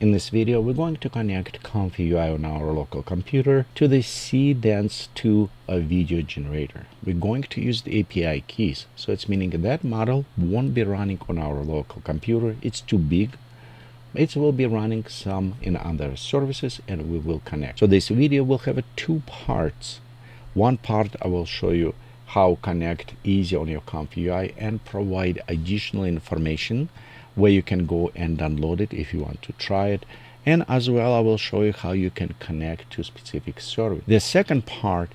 In this video, we're going to connect ComfyUI on our local computer to the Seedance 2 video generator. We're going to use the API keys, so it's meaning that model won't be running on our local computer. It's too big. It will be running some in other services, and we will connect. So this video will have two parts. One part I will show you how connect easy on your ComfyUI and provide additional information where you can go and download it if you want to try it. And as well, I will show you how you can connect to specific service. The second part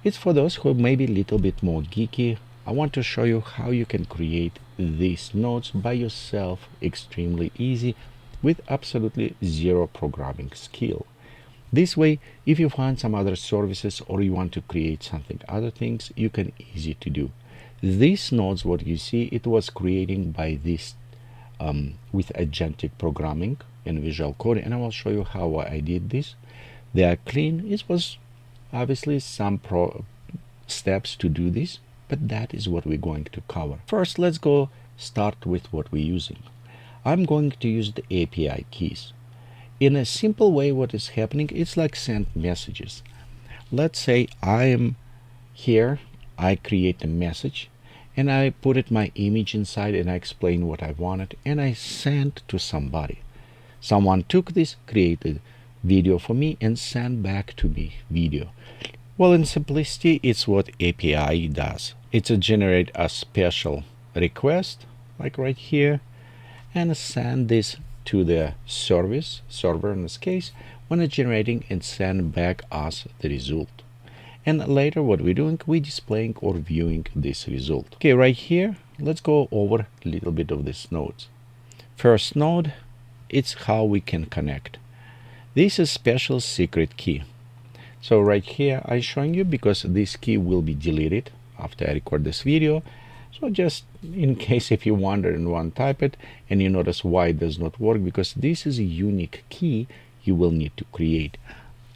is for those who may be a little bit more geeky. I want to show you how you can create these nodes by yourself, extremely easy, with absolutely zero programming skill. This way, if you find some other services or you want to create something, other things, you can easy to do. These nodes, what you see, it was creating by this with Agentic programming and Visual Code, and I will show you how I did this. They are clean. It was obviously some steps to do this, but that is what we're going to cover. First, let's go start with what we're using. I'm going to use the API keys. In a simple way, what is happening, it's like send messages. Let's say I am here, I create a message, and I put it my image inside, and I explain what I wanted, and I sent to somebody. Someone took this, created video for me, and sent back to me video. Well, in simplicity, it's what API does. It's a generate a special request, like right here, and send this to the server in this case, when it's generating, and send back us the result. And later what we're doing, we're displaying or viewing this result. Okay, right here, let's go over a little bit of these nodes. First node, it's how we can connect. This is special secret key. So right here, I'm showing you because this key will be deleted after I record this video. So just in case if you wonder and want to type it and you notice why it does not work, because this is a unique key you will need to create.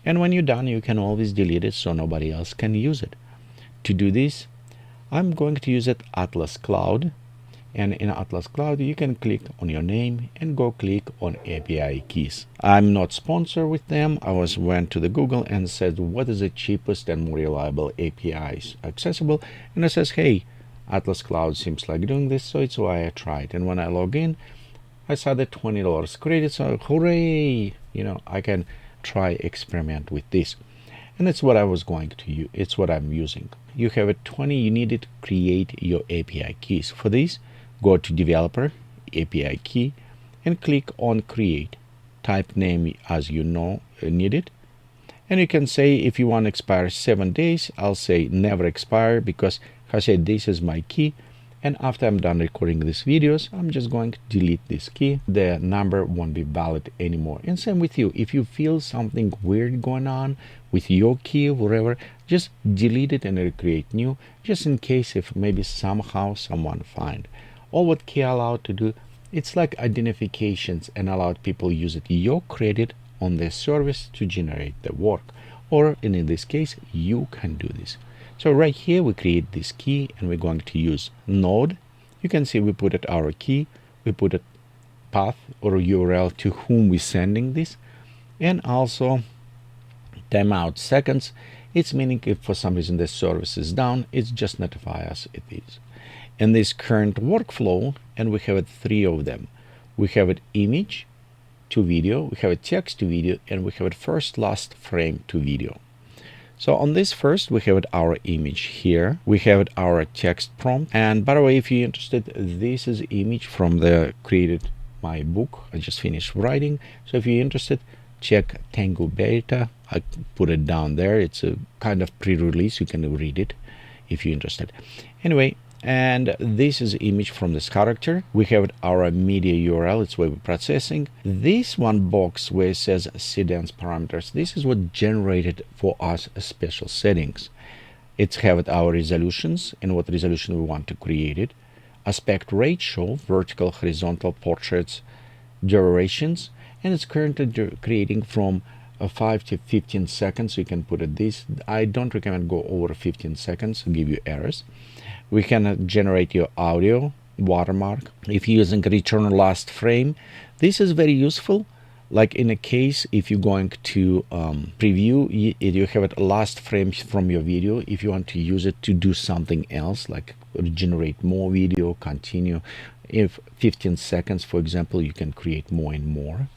And when you're done, you can always delete it so nobody else can use it. To do this, I'm going to use it Atlas Cloud. And in Atlas Cloud, you can click on your name and go click on API keys. I'm not sponsored with them. I went to the Google and said, what is the cheapest and more reliable APIs accessible? And it says, hey, Atlas Cloud seems like doing this, so it's why I tried. And when I log in, I saw the $20 credit, so hooray! I can try experiment with this, and that's what I was going to use. It's what I'm using. You have a 20. You need to create your API keys. For this, go to developer, API key, and click on create. Type name as you know need it, and you can say if you want to expire 7 days. I'll say never expire, because I said this is my key. And after I'm done recording these videos, I'm just going to delete this key. The number won't be valid anymore. And same with you. If you feel something weird going on with your key or whatever, just delete it and recreate new, just in case if maybe somehow someone find. All what key allowed to do, it's like identifications and allowed people use it your credit on their service to generate the work. Or in this case, you can do this. So right here, we create this key, and we're going to use node. You can see we put it our key, we put a path or URL to whom we're sending this, and also timeout seconds. It's meaning if for some reason the service is down, it's just notify us it is. And this current workflow, and we have 3 of them. We have it image to video, we have a text to video, and we have it first last frame to video. So on this first, we have our image here. We have our text prompt. And by the way, if you're interested, this is image from the created my book. I just finished writing. So if you're interested, check Tango Beta. I put it down there. It's a kind of pre-release. You can read it if you're interested. Anyway, and this is image from this character. We have our media URL. It's where we're processing. This one box where it says Seedance parameters, this is what generated for us special settings. It's have our resolutions and what resolution we want to create it. Aspect ratio, vertical, horizontal, portraits, durations, and it's currently creating from 5 to 15 seconds. So you can put it this. I don't recommend go over 15 seconds, give you errors. We can generate your audio watermark. If you're using return last frame, this is very useful Like in a case, if you're going to preview, you have it last frame from your video. If you want to use it to do something else, like generate more video, continue. If 15 seconds, for example, you can create more and more.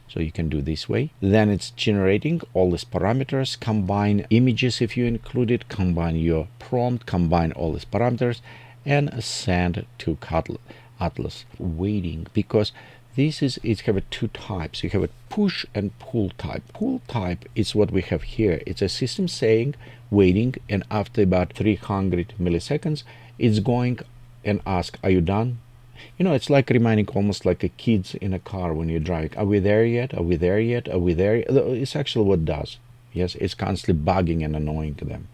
So you can do this way. Then it's generating all these parameters, combine images if you include it, combine your prompt, combine all these parameters, and send to Atlas. Waiting, because this is, it have two types. You have a push and pull type. Pull type is what we have here. It's a system saying waiting, and after about 300 milliseconds, it's going and ask, are you done? You know, it's like reminding, almost like a kids in a car when you're driving. Are we there yet? Are we there yet? Are we there? It's actually what it does. Yes, it's constantly bugging and annoying them.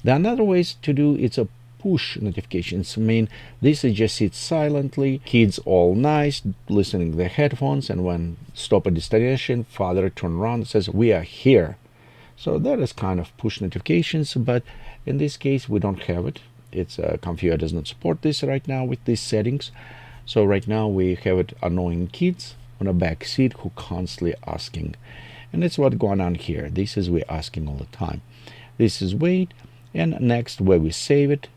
The another ways to do it's a push notifications. I mean, this is just sit silently, kids all nice, listening to the headphones, and when stop at destination, father turn around and says, we are here. So that is kind of push notifications, but in this case, we don't have it. It's ComfyUI does not support this right now with these settings. So right now we have it annoying kids on a back seat who constantly asking, and that's what's going on here. This is we asking all the time. This is wait, and next where we save it,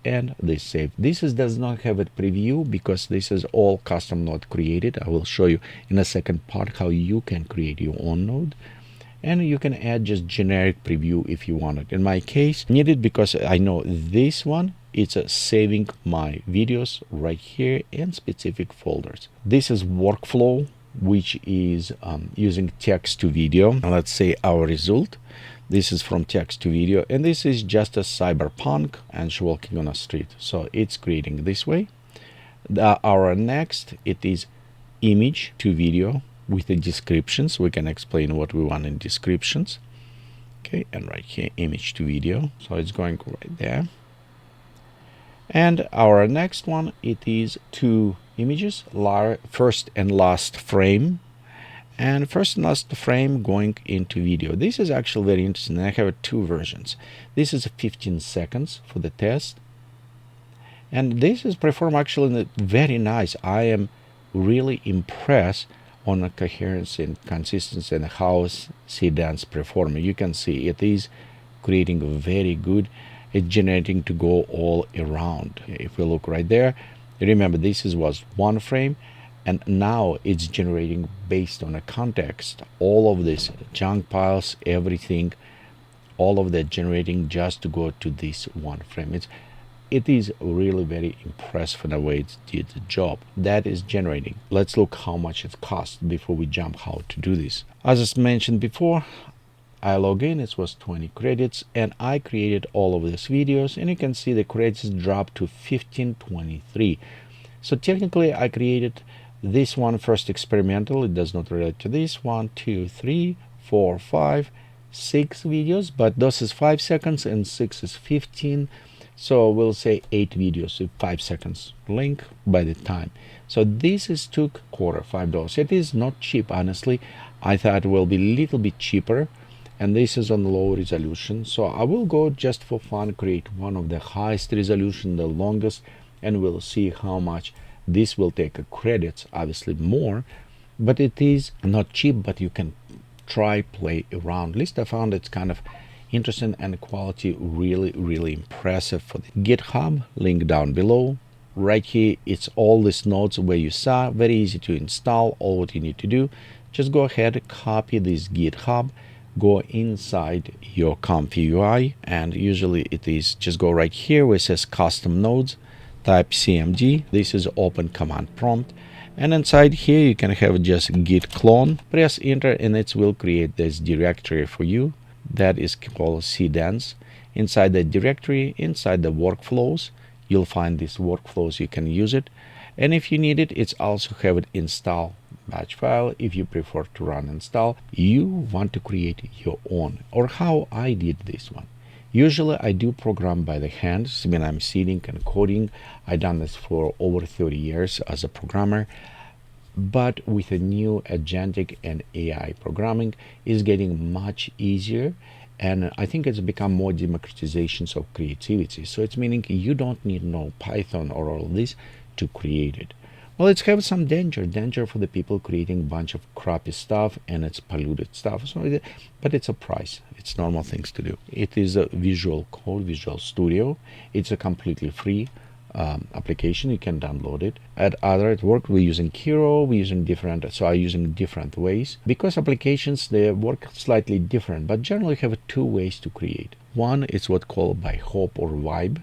and this save. This is does not have a preview because this is all custom node created. I will show you in a second part how you can create your own node. And you can add just generic preview if you want it. In my case, I need it because I know this one, it's saving my videos right here in specific folders. This is workflow, which is using text to video. Now let's say our result. This is from text to video, and this is just a cyberpunk and she walking on a street. So it's creating this way. Our next, it is image to video with the descriptions. We can explain what we want in descriptions. Okay, and right here, image to video. So it's going right there. And our next one, it is two images, first and last frame. And first and last frame going into video. This is actually very interesting. I have two versions. This is 15 seconds for the test. And this is performed actually very nice. I am really impressed on the coherence and consistency and how Seedance perform. You can see it is creating very good. It's generating to go all around. If we look right there, remember this was one frame, and now it's generating based on a context. All of this junk piles, everything, all of that generating just to go to this one frame. It is really very impressive in the way it did the job. That is generating. Let's look how much it costs before we jump how to do this. As I mentioned before, I log in, it was 20 credits, and I created all of these videos, and you can see the credits dropped to 1523. So technically I created this one first experimental. It does not relate to this. 1, 2, 3, 4, 5, 6 videos, but this is 5 seconds and 6 is 15. So we'll say 8 videos with 5 seconds link by the time. So this is took $5. It is not cheap, honestly. I thought it will be a little bit cheaper, and this is on low resolution. So I will go just for fun, create one of the highest resolution, the longest, and we'll see how much this will take credits, obviously more, but it is not cheap, but you can try play around. At least I found it's kind of interesting and quality really impressive. For the GitHub link down below. Right here it's all these nodes where you saw, very easy to install. All what you need to do, just go ahead, copy this GitHub, go inside your ComfyUI, and usually it is just go right here where it says custom nodes, type cmd. This is open command prompt, and inside here you can have just git clone, press enter, and it will create this directory for you that is called Seedance. Inside the directory, inside the workflows, you'll find these workflows. You can use it, and if you need it, it's also have it install batch file. If you prefer to run install, you want to create your own, or how I did this one. Usually I do program by the hand when I'm sitting and coding. I've done this for over 30 years as a programmer, but with a new agentic and AI programming is getting much easier, and I think it's become more democratization of creativity. So it's meaning you don't need no Python or all this to create it. Well, it's have some danger for the people creating a bunch of crappy stuff and it's polluted stuff. So, but it's a price. It's normal things to do. It is a Visual Code, Visual Studio. It's a completely free application. You can download it. At work, we're using Kiro. We're using different. So I'm using different ways because applications they work slightly different. But generally, have two ways to create. One is what called by hope or vibe.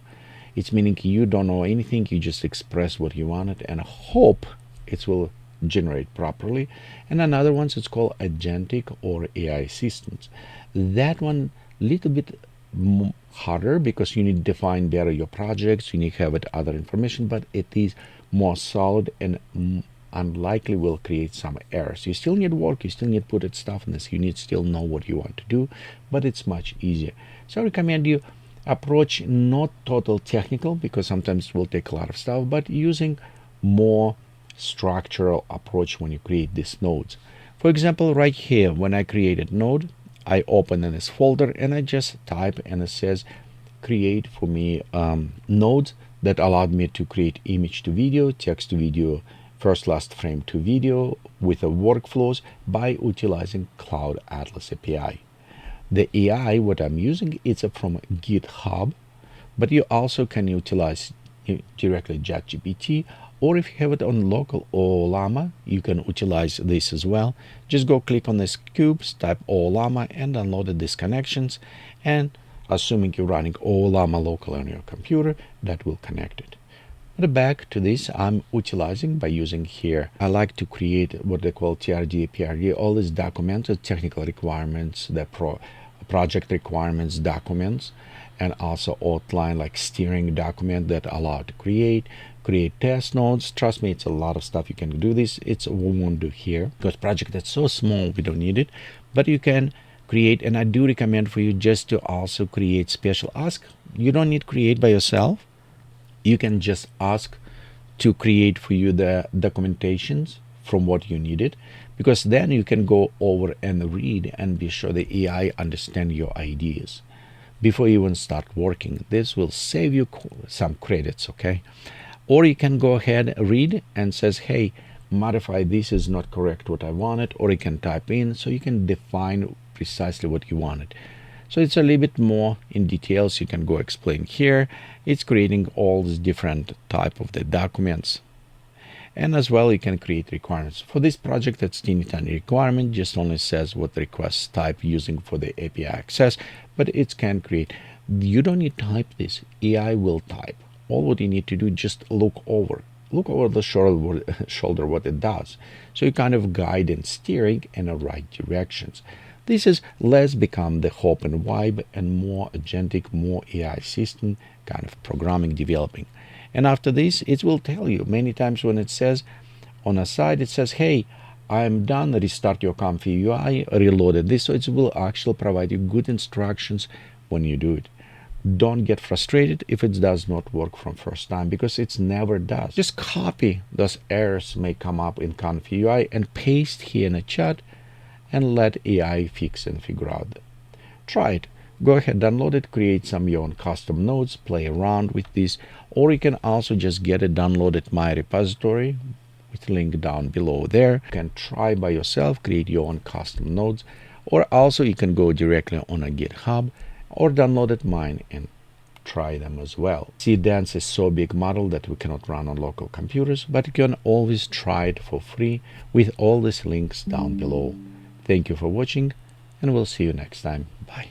It's meaning you don't know anything, you just express what you wanted and hope it will generate properly. And another one it's called Agentic or AI assistance. That one little bit harder because you need to define better your projects, you need to have it other information, but it is more solid and unlikely will create some errors. You still need work, you still need to put it stuff in this, you need to still know what you want to do, but it's much easier. So I recommend you approach not total technical because sometimes it will take a lot of stuff, but using more structural approach when you create these nodes. For example, right here when I created node, I open in this folder and I just type and it says create for me nodes that allowed me to create image to video, text to video, first last frame to video with workflows by utilizing Cloud Atlas API. The AI, what I'm using, it's from GitHub, but you also can utilize directly ChatGPT, or if you have it on local Ollama, you can utilize this as well. Just go click on this cubes, type Ollama, and download these connections. And assuming you're running Ollama local on your computer, that will connect it. But back to this, I'm utilizing by using here. I like to create what they call TRD, PRD, all these documents, the technical requirements, the project requirements documents, and also outline like steering document that allow to create test nodes. Trust me, it's a lot of stuff you can do this. We won't do here because project that's so small we don't need it, but you can create, and I do recommend for you just to also create special ask. You don't need to create by yourself. You can just ask to create for you the documentations from what you needed, because then you can go over and read and be sure the AI understand your ideas before you even start working. This will save you some credits, okay? Or you can go ahead, read, and says, hey, modify this is not correct what I wanted, or you can type in so you can define precisely what you wanted. So it's a little bit more in details. You can go explain here. It's creating all these different type of the documents. And as well, you can create requirements. For this project, that's teeny tiny requirement, just only says what request type using for the API access, but it can create. You don't need to type this. AI will type. All what you need to do, just look over the shoulder what it does. So you kind of guide and steering in the right directions. This is less become the hope and vibe and more agentic, more AI system kind of programming developing. And after this, it will tell you many times when it says on a side, it says, hey, I'm done, restart your ComfyUI, reloaded this. So it will actually provide you good instructions when you do it. Don't get frustrated if it does not work from first time, because it never does. Just copy those errors may come up in ComfyUI and paste here in the chat and let AI fix and figure out. Try it. Go ahead, download it, create some your own custom nodes, play around with this, or you can also just get it downloaded my repository with the link down below there. You can try by yourself, create your own custom nodes, or also you can go directly on a GitHub or download it mine and try them as well. Seedance is so big model that we cannot run on local computers, but you can always try it for free with all these links down below. Thank you for watching, and we'll see you next time. Bye.